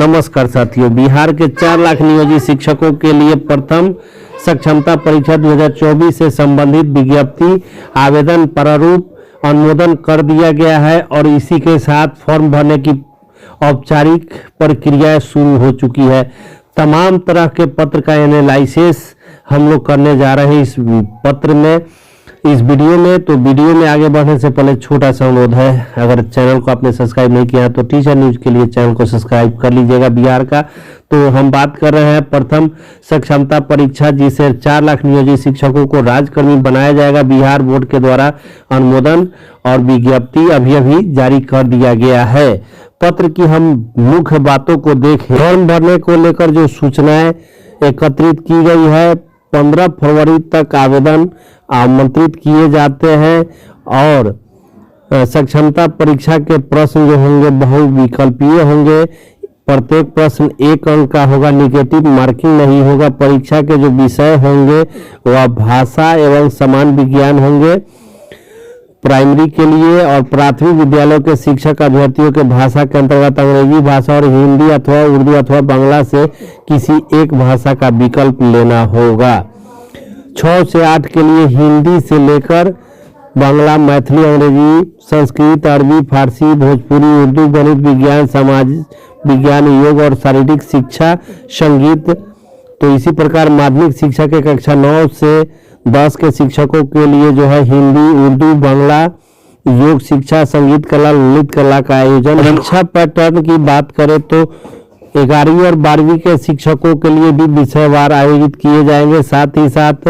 नमस्कार साथियों, बिहार के 4 लाख नियोजित शिक्षकों के लिए प्रथम सक्षमता परीक्षा 2024 से संबंधित विज्ञप्ति आवेदन प्रारूप अनुमोदन कर दिया गया है और इसी के साथ फॉर्म भरने की औपचारिक प्रक्रिया शुरू हो चुकी है। तमाम तरह के पत्र का एनालिसिस हम लोग करने जा रहे हैं इस पत्र में, इस वीडियो में। तो वीडियो में आगे बढ़ने से पहले छोटा सा अनुरोध है, अगर चैनल को आपने सब्सक्राइब नहीं किया तो टीचर न्यूज के लिए चैनल को सब्सक्राइब कर लीजिएगा बिहार का। तो हम बात कर रहे हैं प्रथम सक्षमता परीक्षा, जिसे 4 लाख नियोजित शिक्षकों को राज्यकर्मी बनाया जाएगा। बिहार बोर्ड के द्वारा अनुमोदन और विज्ञप्ति अभी जारी कर दिया गया है। पत्र की हम मुख्य बातों को देखें। फॉर्म भरने को लेकर जो सूचनाएं एकत्रित की गई है, 15 फरवरी तक आवेदन आमंत्रित किए जाते हैं और सक्षमता परीक्षा के प्रश्न जो होंगे बहुविकल्पीय होंगे। प्रत्येक प्रश्न 1 अंक का होगा, निगेटिव मार्किंग नहीं होगा। परीक्षा के जो विषय होंगे वह भाषा एवं समान विज्ञान होंगे प्राइमरी के लिए, और प्राथमिक विद्यालयों के शिक्षक अभ्यर्थियों के भाषा के अंतर्गत अंग्रेजी भाषा और हिंदी अथवा उर्दू अथवा बांग्ला से किसी एक भाषा का विकल्प लेना होगा। 6 से 8 के लिए हिंदी से लेकर बांग्ला, मैथिली, अंग्रेजी, संस्कृत, अरबी, फारसी, भोजपुरी, उर्दू, गणित, विज्ञान, समाज विज्ञान, योग और शारीरिक शिक्षा, संगीत। तो इसी प्रकार माध्यमिक शिक्षा के कक्षा 9 से 10 के शिक्षकों के लिए जो है हिंदी, उर्दू, बांग्ला, योग शिक्षा, संगीत कला, ललित कला का आयोजन। परीक्षा पैटर्न की बात करें तो 11वीं और 12वीं के शिक्षकों के लिए भी विषयवार आयोजित किए जाएंगे। साथ ही साथ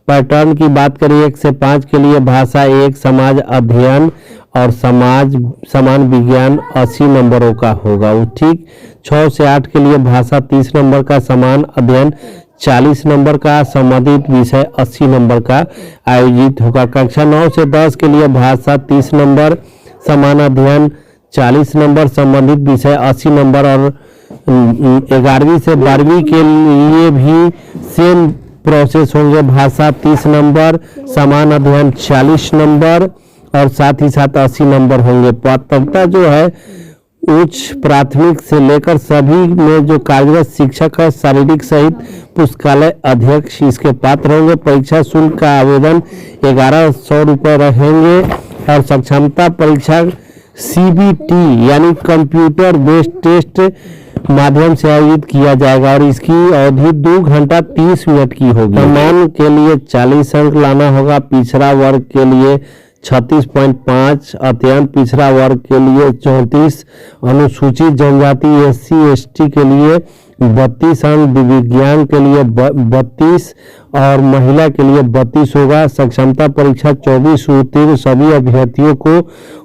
पैटर्न की बात करें 1 से 5 के लिए भाषा 1, समाज अध्ययन और समाज समान विज्ञान 80 नंबरों का होगा। ठीक 6 से 8 के लिए भाषा 30 नंबर का, समान अध्ययन 40 नंबर का, संबंधित विषय 80 नंबर का आयोजित होगा। कक्षा 9 से 10 के लिए भाषा 30 नंबर, समान अध्ययन 40 नंबर, संबंधित विषय 80 नंबर, और 11वीं से 12वीं के लिए भी सेम प्रोसेस होंगे। भाषा 30 नंबर, समान अध्ययन 40 नंबर और साथ ही साथ 80 नंबर होंगे। पात्रता जो है उच्च प्राथमिक से लेकर सभी में जो कार्यरत शिक्षक है, शारीरिक सहित पुस्तकालय अध्यक्ष इसके पात्र होंगे। परीक्षा शुल्क का आवेदन 1100 रुपये रहेंगे और सक्षमता परीक्षा CBT यानी कंप्यूटर बेस्ड टेस्ट माध्यम से आयोजित किया जाएगा और इसकी अवधि 2 घंटा 30 मिनट की होगी। सम्मान के लिए 40 अंक लाना होगा। पिछड़ा वर्ग के लिए 36.5, अत्यंत पिछड़ा वर्ग के लिए 34, अनुसूचित जनजाति SC ST के लिए 32 अंक, दिव्यांग के लिए 32 और महिला के लिए 32 होगा। सक्षमता परीक्षा 24 उत्तीर्ण सभी अभ्यर्थियों को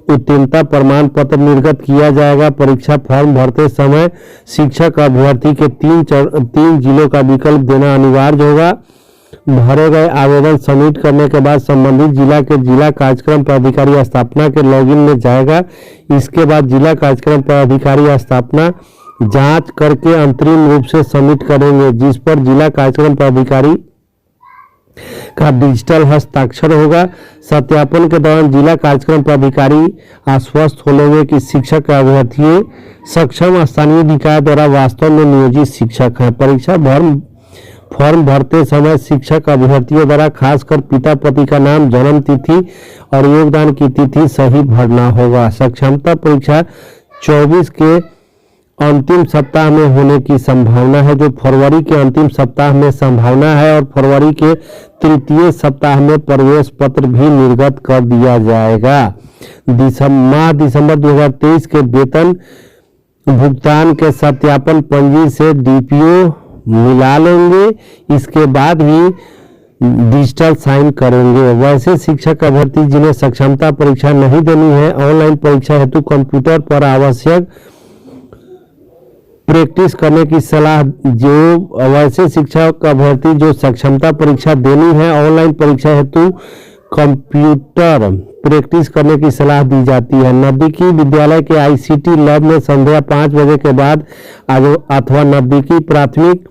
उत्तीर्णता प्रमाण पत्र निर्गत किया जाएगा। परीक्षा फॉर्म भरते समय शिक्षक अभ्यर्थी के 3 जिलों का विकल्प देना अनिवार्य होगा। भरे गए आवेदन सबमिट करने के बाद संबंधित जिला के जिला कार्यक्रम पदाधिकारी स्थापना के लॉगिन में जाएगा। इसके बाद जिला कार्यक्रम पदाधिकारी स्थापना जांच करके अंतरिम रूप से सबमिट करेंगे, जिस पर जिला कार्यक्रम पदाधिकारी का डिजिटल हस्ताक्षर होगा। सत्यापन के दौरान जिला कार्यक्रम पदाधिकारी आश्वस्त हो लेंगे कि शिक्षक अभ्यर्थी सक्षम स्थानीय निकाय द्वारा वास्तव में नियोजित शिक्षक हैं। परीक्षा फॉर्म भरते समय शिक्षक अभ्यर्थियों द्वारा खासकर पिता पति का नाम, जन्म तिथि और योगदान की तिथि सही भरना होगा। सक्षमता परीक्षा 24 के अंतिम सप्ताह में होने की संभावना है, जो फरवरी के अंतिम सप्ताह में संभावना है, और फरवरी के तृतीय सप्ताह में प्रवेश पत्र भी निर्गत कर दिया जाएगा। दिसंबर 2023 के वेतन भुगतान के सत्यापन पंजी से DPO मिला लेंगे, इसके बाद ही डिजिटल साइन करेंगे। वैसे शिक्षक अभ्यर्थी जिन्हें सक्षमता परीक्षा नहीं देनी है, ऑनलाइन परीक्षा हेतु कंप्यूटर पर आवश्यक प्रैक्टिस करने की सलाह। वैसे शिक्षक अभ्यर्थी जो सक्षमता परीक्षा देनी है, ऑनलाइन परीक्षा हेतु कंप्यूटर प्रैक्टिस करने की सलाह दी जाती है। नजदीकी विद्यालय के ICT लैब में संध्या 5 बजे के बाद अथवा नजदीकी प्राथमिक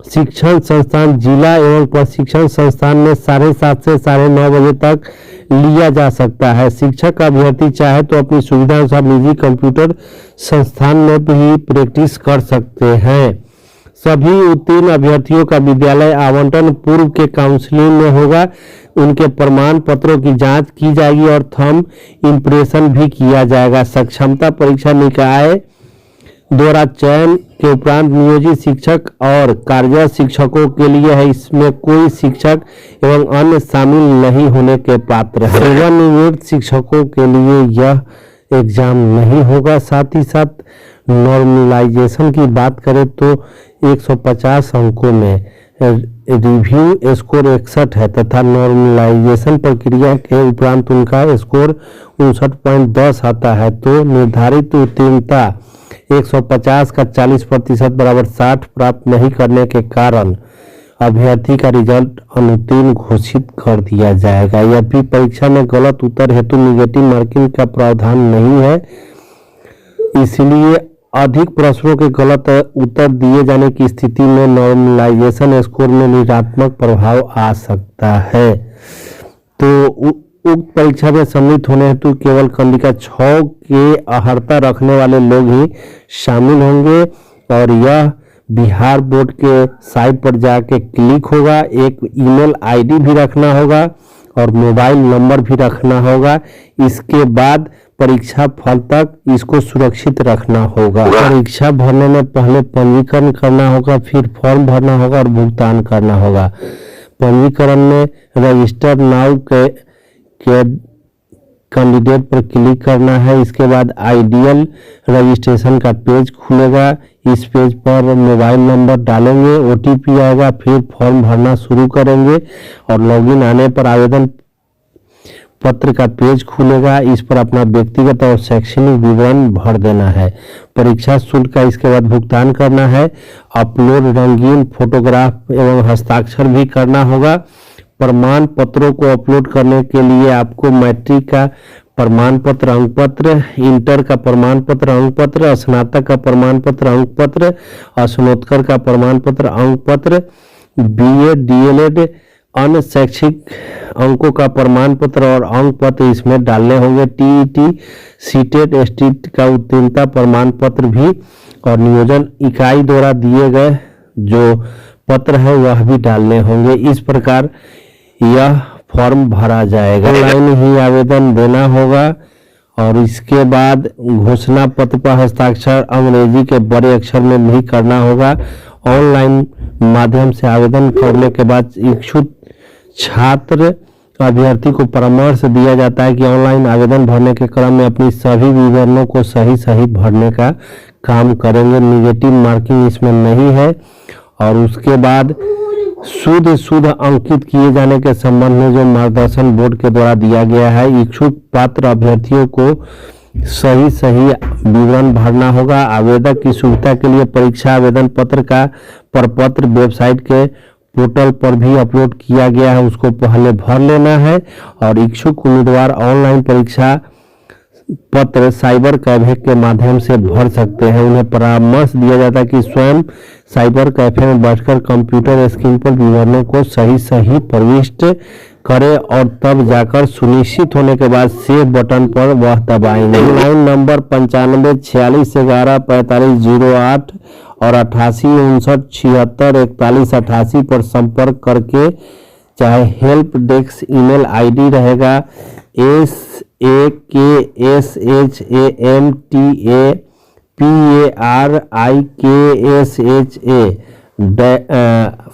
शिक्षण संस्थान जिला एवं प्रशिक्षण संस्थान में 7:30 से 9:30 बजे तक लिया जा सकता है। शिक्षक अभ्यर्थी चाहे तो अपनी सुविधा अनुसार निजी कंप्यूटर संस्थान में भी प्रैक्टिस कर सकते हैं। सभी उत्तीर्ण अभ्यर्थियों का विद्यालय आवंटन पूर्व के काउंसलिंग में होगा। उनके प्रमाण पत्रों की जांच की जाएगी और थंब इम्प्रेशन भी किया जाएगा। सक्षमता परीक्षा निकाय द्वारा चयन के उपरांत नियोजित शिक्षक और कार्यरत शिक्षकों के लिए है। इसमें कोई शिक्षक एवं अन्य शामिल नहीं होने के पात्र है। सेवानिवृत्त शिक्षकों के लिए यह एग्जाम नहीं होगा। साथ ही साथ नॉर्मलाइजेशन की बात करें तो 150 अंकों में रिव्यू स्कोर 61 है तथा नॉर्मलाइजेशन प्रक्रिया के उपरांत उनका स्कोर 59.10 आता है। तो निर्धारित उत्तीर्णता 150 का 40% बराबर 60 प्राप्त नहीं करने के कारण अभ्यर्थी का रिजल्ट अनुत्तीर्ण घोषित कर दिया जाएगा। यदि परीक्षा में गलत उत्तर हेतु निगेटिव मार्किंग का प्रावधान नहीं है, इसलिए अधिक प्रश्नों के गलत उत्तर दिए जाने की स्थिति में नॉर्मलाइजेशन स्कोर में ऋणात्मक प्रभाव आ सकता है। तो उक्त परीक्षा में सम्मिलित होने हेतु केवल कंडिका 6 के अर्हता रखने वाले लोग ही शामिल होंगे और यह बिहार बोर्ड के साइट पर जाके क्लिक होगा। एक ईमेल आईडी भी रखना होगा और मोबाइल नंबर भी रखना होगा। इसके बाद परीक्षा फल तक इसको सुरक्षित रखना होगा। परीक्षा भरने में पहले पंजीकरण करना होगा, फिर फॉर्म भरना होगा और भुगतान करना होगा। पंजीकरण में रजिस्टर नाउ के कैंडिडेट पर क्लिक करना है। इसके बाद आइडियल रजिस्ट्रेशन का पेज खुलेगा। इस पेज पर मोबाइल नंबर डालेंगे, ओटीपी आएगा, फिर फॉर्म भरना शुरू करेंगे और लॉगिन आने पर आवेदन पत्र का पेज खुलेगा। इस पर अपना व्यक्तिगत और शैक्षणिक विवरण भर देना है। परीक्षा शुल्क का इसके बाद भुगतान करना है। अपलोड रंगीन फोटोग्राफ एवं हस्ताक्षर भी करना होगा। प्रमाण पत्रों को अपलोड करने के लिए आपको मैट्रिक का प्रमाण पत्र, अंक पत्र, इंटर का प्रमाण पत्र, अंक पत्र, स्नातक का प्रमाण पत्र, अंक पत्र, स्नातकोत्तर का प्रमाण पत्र, अंक पत्र, बीए, डीएलएड, अन्य शैक्षिक अंकों का प्रमाण पत्र और अंक पत्र इसमें डालने होंगे। टीईटी, सीटेट, एसटीईटी का उत्तीर्णता प्रमाण पत्र भी और नियोजन इकाई द्वारा दिए गए जो पत्र है वह भी डालने होंगे। इस प्रकार यह फॉर्म भरा जाएगा। ऑनलाइन ही आवेदन देना होगा और इसके बाद घोषणा पत्र पर हस्ताक्षर अंग्रेजी के बड़े अक्षर में भी करना होगा। ऑनलाइन माध्यम से आवेदन करने के बाद इच्छुक छात्र अभ्यर्थी को परामर्श दिया जाता है कि ऑनलाइन आवेदन भरने के क्रम में अपनी सभी विवरणों को सही भरने का काम करेंगे। निगेटिव मार्किंग इसमें नहीं है। और उसके बाद शुद्ध अंकित किए जाने के संबंध में जो मार्गदर्शन बोर्ड के द्वारा दिया गया है, इच्छुक पात्र अभ्यर्थियों को सही विवरण भरना होगा। आवेदक की सुविधा के लिए परीक्षा आवेदन पत्र का प्रपत्र वेबसाइट के पोर्टल पर भी अपलोड किया गया है, उसको पहले भर लेना है। और इच्छुक उम्मीदवार ऑनलाइन परीक्षा पत्र साइबर कैफे के माध्यम से भर सकते हैं। उन्हें परामर्श दिया जाता है कि स्वयं साइबर कैफे में बैठकर कंप्यूटर स्क्रीन पर विवरणों को सही प्रविष्ट करें और तब जाकर सुनिश्चित होने के बाद सेव बटन पर वह दबाएंगे। ऑनलाइन नंबर 95 46 11 45 08 और 88 59 76 41 88 पर संपर्क करके, चाहे हेल्प डेस्क ईमेल आईडी रहेगा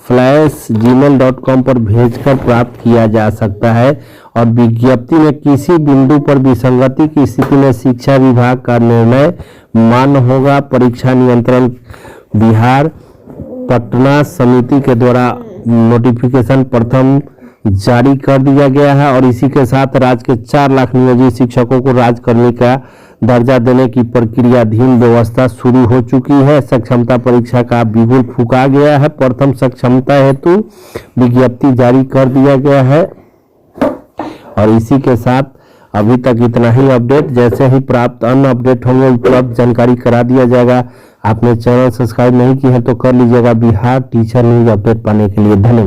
saksampariksa@gmail.com पर भेजकर प्राप्त किया जा सकता है। और विज्ञप्ति में किसी बिंदु पर विसंगति की स्थिति में शिक्षा विभाग का निर्णय मान्य होगा। परीक्षा नियंत्रण बिहार पटना समिति के द्वारा नोटिफिकेशन प्रथम जारी कर दिया गया है और इसी के साथ राज्य के 4 लाख नियोजित शिक्षकों को राज्यकर्मी का दर्जा देने की प्रक्रियाधीन व्यवस्था शुरू हो चुकी है। सक्षमता परीक्षा का बिगुल फूंका गया है। प्रथम सक्षमता हेतु विज्ञप्ति जारी कर दिया गया है और इसी के साथ अभी तक इतना ही अपडेट। जैसे ही प्राप्त अन्य अपडेट होंगे उपलब्ध जानकारी करा दिया जाएगा। आपने चैनल सब्सक्राइब नहीं की है तो कर लीजिएगा बिहार टीचर न्यूज अपडेट पाने के लिए। धन्यवाद।